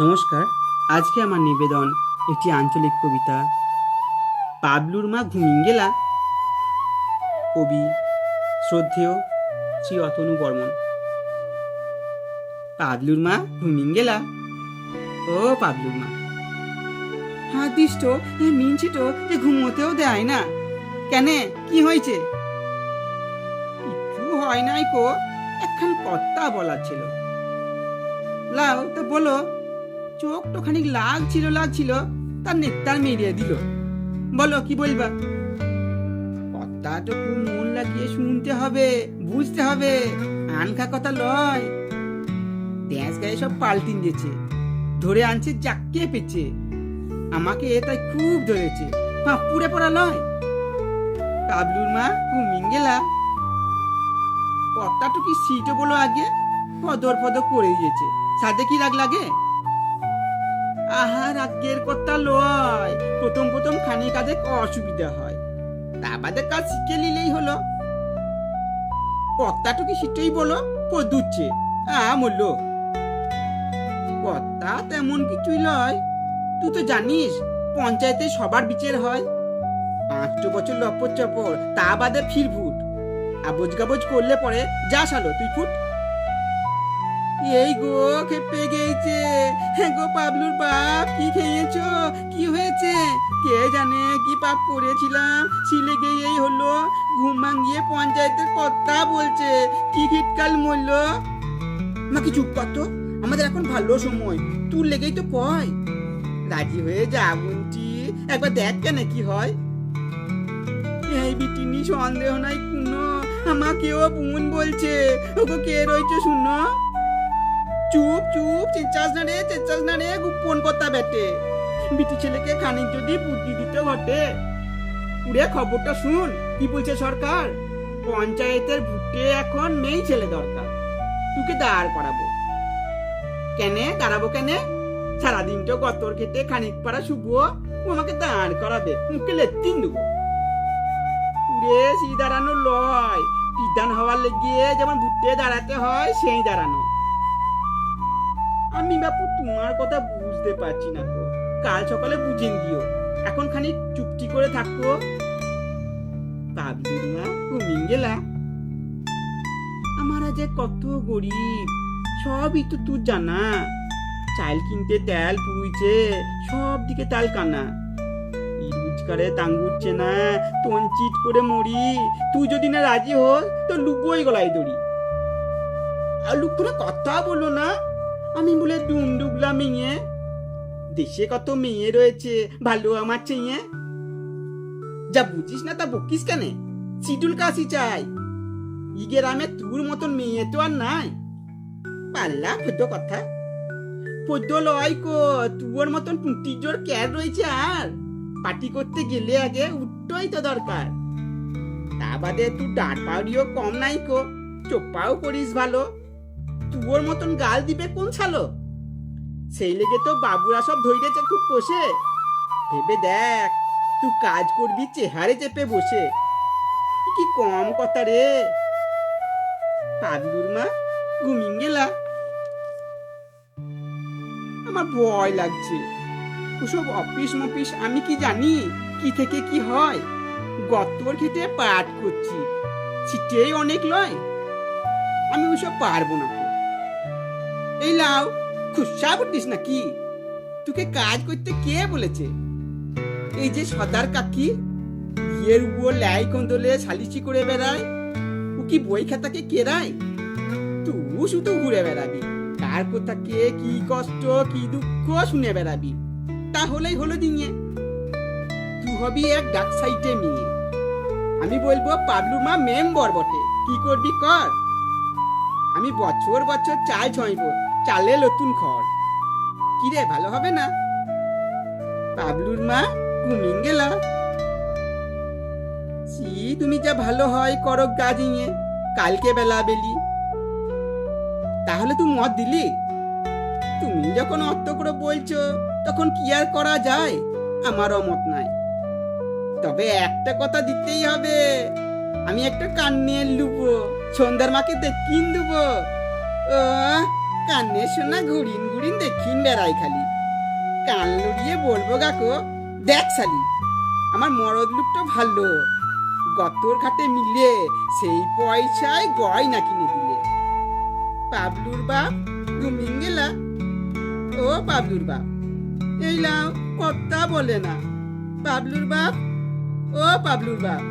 নমস্কার। আজকে আমার নিবেদন একটি আঞ্চলিক কবিতা। পাবলুর মা ঘুমিয়ে গেলা। কবি শ্রদ্ধেয় শ্রী অতনু বর্মন। পাবলুর মা ঘুমিয়ে গেলা। ও পাবলুর মা, হাত দিস তো, মিনছি তো, ঘুমোতেও দেয় না। কেন, কি হয়েছে? কিছু হয় নাই কো, একখান কথা বলার ছিল। লাও তো বলো। চোখ তো খানিক লাগছিল, তার নেকটার মেরিয়ে দিল। বলো কি বলবা। কথাটুকু মন লাগিয়ে শুনতে হবে, বুঝতে হবে। আনখা কথা লয়। ড্যাঁস গায়ে সব পাল্টিন গেছে, ধরে আনছে জাক্কে পেছে। আমাকে তাই খুব ধরেছে, পুড়ে পড়া লয়। কাবলুর মা ঘুমিয়ে গেলা। কথাটুকু সিটে বলো আগে, ফদর ফদর করে দিয়েছে। সাথে কি রাগ লাগে? আহার আগের কথা লয়। প্রথম প্রথম খানি কাজে অসুবিধা হয়, তা বাদে কাজ শিখে নিলেই হলো। কথাটুকু সিটেই বলো, পদুচ্ছে মূল্য। কথা তেমন কিছুই লয়। তুই তো জানিস পঞ্চায়েতে সবার বিচার হয়। 5 বছর লপর চপর, তা বাদে ফিরফুট। আবজ গাবজ করলে পরে যা সালো তুই ফুট। এই গো খেপে গেছে। হ্যাঁ গো পাবলুর বাপ, কি খেয়েছো? কি হয়েছে? কে জানে কি পাপ করেছিলাম, ছিলে গিয়েই হলো। ঘুম ভাঙিয়ে পঞ্চায়েতের কথা বলছে, কি শীতকাল মরল। মাকে চুপ করতো, আমাদের এখন ভালো সময়, তুই লেগেই তো পয়। রাজি হয়ে যা বলছি, একবার দেখ কেন কি হয়। এই বিটিনি সন্দেহ নাই কোনো, আমাকেও বোন বলছে। ওগো কে রয়েছে শুনো। চুপ চুপ, চেঁচাস না রে, গোপন কথা বেটে। বিটি ছেলেকে খানিক যদি বুদ্ধি দিতে ঘটে। পুরে খবরটা শুন, কি বলছে সরকার। পঞ্চায়েতের ভোটে এখন মেয়ে ছেলে দরকার। তোকে দাঁড় করাবো। কেনে দাঁড়াবো কেনে? সারাদিন তো গতর খেটে খানিক পাড়া শুভ, ও আমাকে দাঁড় করাবে, মুখে লেত্তিন দেবো। পুরে সি দাঁড়ানো লয়, বিধান হওয়ার লেগিয়ে যেমন ভুট্টে দাঁড়াতে হয় সেই দাঁড়ানো। আমি বাপু তোমার কথা বুঝতে পারছি না তো, কাল সকালে বুঝিয়ে দিও। এখন খানিক চুপটি করে থাকো। পাবলুর মা ঘুমিয়ে গেলা। আমারা যে কত গরিব, সবই তো তুই জানা। চাল কিনতে তেল পুড়ুইছে, সব দিকে তাল কানা। রোজগারে তাঙ্গুচ্ছে না, তঞ্চিত করে মরি। তুই যদি না রাজি হোস তো লুবোই গলায় দড়ি। আর লুক করে কথা বলো না। আমি বলে ডুমডুগলা মেয়ে। দেশে কত মেয়ে রয়েছে ভালো আমার চেয়ে। যা বুঝিস না তা বকিস কেন? সিডুল কাশি চাই। ইগেরামে তোর মতন মেয়ে তো আর নাই। পাল্লা ফদ্য কথা। ফদ্য লয় কো, তোর মতন টুটির জোর ক্যার রয়েছে আর। পার্টি করতে গেলে আগে উঠটোই তো দরকার। তা বাদে তুই ডাঁট পাউরিও কম নাই কো, চোপাও করিস ভালো। তোর মতন গাল দিবে কোন ছালো? সেই লেগে তো বাবুরা সব ধৈর্যেছে খুব কষে। ভেবে দেখ, তুই কাজ করবি চেহারে চেপে বসে। কি কম কথা রে। পাবলুর মা ঘুমিয়ে গেলা। আমার ভয় লাগছে। ওসব অফিস মফিস আমি কি জানি, কি থেকে কি হয়। গতর খেতে পাঠ করছি, ছিটেই অনেক লয়। আমি ওসব পারবো না। এই লাও, খুশা করতিস নাকি? তোকে কাজ করতে কে বলেছে? এই যে সদার কাকি, বিয়ের উপর লাই কন্দলে সালিশি করে বেড়ায়। ও কি বই খাতাকে কেরায়? তুই শুধু ঘুরে বেড়াবি, কার কথা কে কি কষ্ট কি দুঃখ শুনে বেড়াবি। তাহলেই হলো দিনে। তুই হবি এক ডাক সাইটে মেয়ে। আমি বলবো পাবলুর মা মেম্বর বটে, কি করবি কর। আমি বছর বছর চাল ছইব, চালে নতুন খড়। কিরে ভালো হবে না? পাবলুর মা ঘুমিয়ে গেলা। সি তুমি যা ভালো হয় করো গাজিয়ে, কালকে বেলা বেলি। তাহলে তুই মত দিলি? তুমি যখন অত করে বলছো, তখন কি আর করা যায়? আমারও মত নাই। তবে একটা কথা দিতেই হবে, আমি একটা কান্নের লুবো, সন্ধ্যার মাকে দেখিন দেবো। কানে শোনা ঘুরিন ঘুরিন দেখিন বেড়াই খালি। কান লড়িয়ে বলবো গাকো, দেখ শালি আমার মরদ লোকটা ভালো, গতর ঘাটে মিলে সেই পয়সায় গয়না কিনে দিলে। পাবলুর বাপ ঘুমিন গেলা? ও পাবলুর বাপ, এই লাও কথা বলে না। পাবলুর বাপ, ও পাবলুর বাপ।